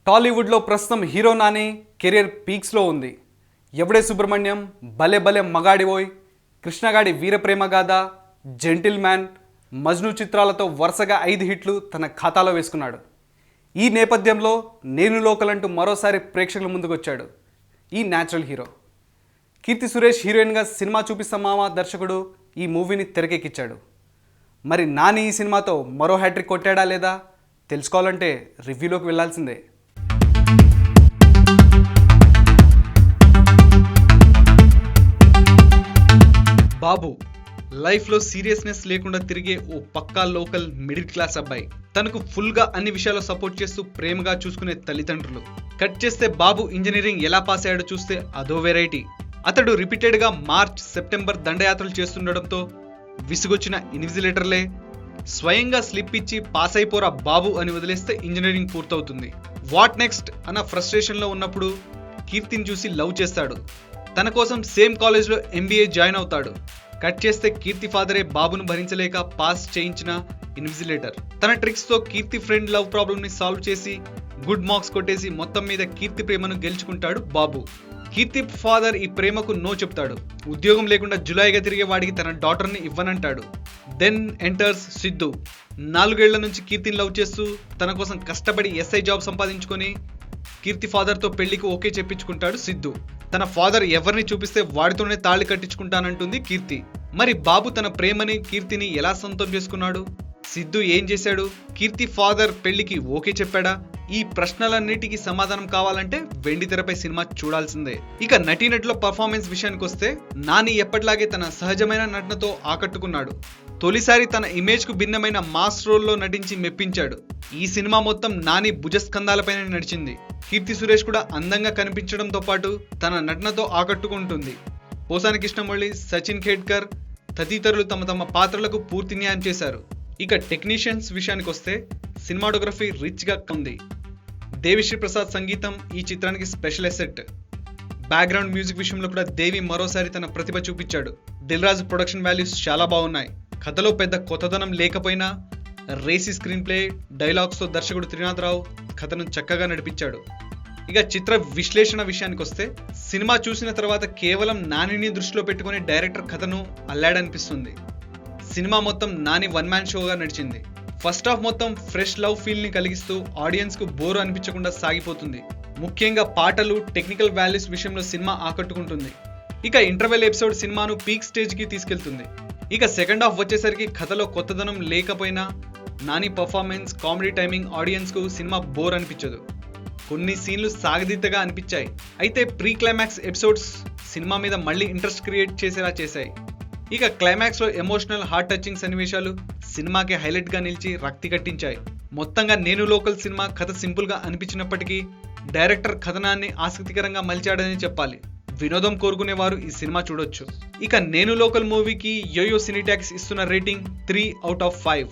టాలీవుడ్లో ప్రస్తుతం hero Nani career పీక్స్లో ఉంది. ఎవడే సుబ్రహ్మణ్యం, భలే భలే మగాడివోయ్, కృష్ణగాడి వీరప్రేమ గాథ, జెంటిల్ మ్యాన్, మజ్ను చిత్రాలతో వరుసగా 5 హిట్లు తన ఖాతాలో వేసుకున్నాడు. ఈ నేపథ్యంలో నేను లోకల్ అంటూ మరోసారి ప్రేక్షకుల ముందుకు వచ్చాడు ఈ న్యాచురల్ హీరో. కీర్తి సురేష్ హీరోయిన్గా సినిమా చూపిస్తా మామ దర్శకుడు ఈ మూవీని తెరకెక్కించాడు. మరి నాని ఈ సినిమాతో మరో హ్యాట్రిక్ కొట్టాడా లేదా తెలుసుకోవాలంటే రివ్యూలోకి వెళ్ళాల్సిందే. బాబు లైఫ్లో సీరియస్నెస్ లేకుండా తిరిగే ఓ పక్కా లోకల్ మిడిల్ క్లాస్ అబ్బాయి. తనకు ఫుల్గా అన్ని విషయాల్లో సపోర్ట్ చేస్తూ ప్రేమగా చూసుకునే తల్లిదండ్రులు. కట్ చేస్తే బాబు ఇంజనీరింగ్ ఎలా పాస్ అయ్యాడో చూస్తే అదో వెరైటీ. అతడు రిపీటెడ్గా మార్చ్, సెప్టెంబర్ దండయాత్రలు చేస్తుండడంతో విసుగొచ్చిన ఇన్విజిలేటర్లే స్వయంగా స్లిప్ ఇచ్చి పాస్ అయిపోరా బాబు అని వదిలేస్తే ఇంజనీరింగ్ పూర్తవుతుంది. వాట్ నెక్స్ట్ అన్న ఫ్రస్ట్రేషన్లో ఉన్నప్పుడు కీర్తిని చూసి లవ్ చేస్తాడు. తన కోసం సేమ్ కాలేజ్లో MBA జాయిన్ అవుతాడు. కట్ చేస్తే కీర్తి ఫాదరే బాబును భరించలేక పాస్ చేయించిన ఇన్విజిలేటర్. తన ట్రిక్స్తో కీర్తి ఫ్రెండ్ లవ్ ప్రాబ్లమ్ని సాల్వ్ చేసి గుడ్ మార్క్స్ కొట్టేసి మొత్తం మీద కీర్తి ప్రేమను గెలుచుకుంటాడు బాబు. కీర్తి ఫాదర్ ఈ ప్రేమకు నో చెప్తాడు. ఉద్యోగం లేకుండా జులాయిగా తిరిగే వాడికి తన డాటర్ని ఇవ్వనంటాడు. Then enters Siddhu. 4 ఏళ్ల నుంచి కీర్తిని లవ్ చేస్తూ తన కోసం కష్టపడి SI జాబ్ సంపాదించుకొని కీర్తి ఫాదర్తో పెళ్లికి ఓకే చెప్పించుకుంటాడు సిద్ధు. తన ఫాదర్ ఎవరిని చూపిస్తే వాడితోనే తాళి కట్టించుకుంటానంటుంది కీర్తి. మరి బాబు తన ప్రేమని కీర్తిని ఎలా సొంతం చేసుకున్నాడు? సిద్ధు ఏం చేశాడు? కీర్తి ఫాదర్ పెళ్లికి ఓకే చెప్పాడా? ఈ ప్రశ్నలన్నిటికీ సమాధానం కావాలంటే వెండితెరపై సినిమా చూడాల్సిందే. ఇక నటీనటుల పర్ఫార్మెన్స్ విషయానికి వస్తే నాని ఎప్పటిలాగే తన సహజమైన నటనతో ఆకట్టుకున్నాడు. తొలిసారి తన ఇమేజ్ కు భిన్నమైన మాస్ రోల్లో నటించి మెప్పించాడు. ఈ సినిమా మొత్తం నాని భుజస్కంధాలపైన నడిచింది. కీర్తి సురేష్ కూడా అందంగా కనిపించడంతో పాటు తన నటనతో ఆకట్టుకుంటుంది. పోసాని కృష్ణమురళి, సచిన్ ఖేడ్కర్ తదితరులు తమ పాత్రలకు పూర్తి న్యాయం చేశారు. ఇక టెక్నీషియన్స్ విషయానికి వస్తే సినిమాటోగ్రఫీ రిచ్గా ఉంది. దేవిశ్రీ ప్రసాద్ సంగీతం ఈ చిత్రానికి స్పెషల్ ఎసెట్. బ్యాక్గ్రౌండ్ మ్యూజిక్ విషయంలో కూడా దేవి మరోసారి తన ప్రతిభ చూపించాడు. దిల్ రాజు ప్రొడక్షన్ వాల్యూస్ చాలా బాగున్నాయి. కథలో పెద్ద కొత్తదనం లేకపోయినా రేసీ స్క్రీన్ ప్లే, డైలాగ్స్తో దర్శకుడు త్రినాథరావు కథను చక్కగా నడిపించాడు. ఇక చిత్ర విశ్లేషణ విషయానికి వస్తే సినిమా చూసిన తర్వాత కేవలం నానిని దృష్టిలో పెట్టుకుని డైరెక్టర్ కథను అల్లాడనిపిస్తుంది. సినిమా మొత్తం నాని వన్ మ్యాన్ షోగా నడిచింది. ఫస్ట్ హాఫ్ మొత్తం ఫ్రెష్ లవ్ ఫీల్ ని కలిగిస్తూ ఆడియన్స్ కు బోరు అనిపించకుండా సాగిపోతుంది. ముఖ్యంగా పాటలు, టెక్నికల్ వాల్యూస్ విషయంలో సినిమా ఆకట్టుకుంటుంది. ఇక ఇంటర్వెల్ ఎపిసోడ్ సినిమాను పీక్ స్టేజ్ కి తీసుకెళ్తుంది. ఇక సెకండ్ హాఫ్ వచ్చేసరికి కథలో కొత్తదనం లేకపోయినా Nani performance, comedy timing audience కు సినిమా బోర్ అనిపించదు. కొన్ని సీన్లు సాగదీతగా అనిపించాయి. అయితే ప్రీ క్లైమాక్స్ ఎపిసోడ్స్ సినిమా మీద మళ్ళీ ఇంట్రెస్ట్ క్రియేట్ చేసేలా చేశాయి. ఇక క్లైమాక్స్ లో ఎమోషనల్, హార్ట్ టచింగ్ సన్నివేశాలు సినిమాకి హైలైట్ గా నిలిచి రక్తి కట్టించాయి. మొత్తంగా నేను లోకల్ సినిమా కథ సింపుల్ గా అనిపించినప్పటికీ డైరెక్టర్ కథనాన్ని ఆసక్తికరంగా మలిచాడని చెప్పాలి. వినోదం కోరుకునే వారు ఈ సినిమా చూడొచ్చు. ఇక నేను లోకల్ మూవీకి యోయో సినీ ట్యాక్స్ ఇస్తున్న రేటింగ్ 3/5.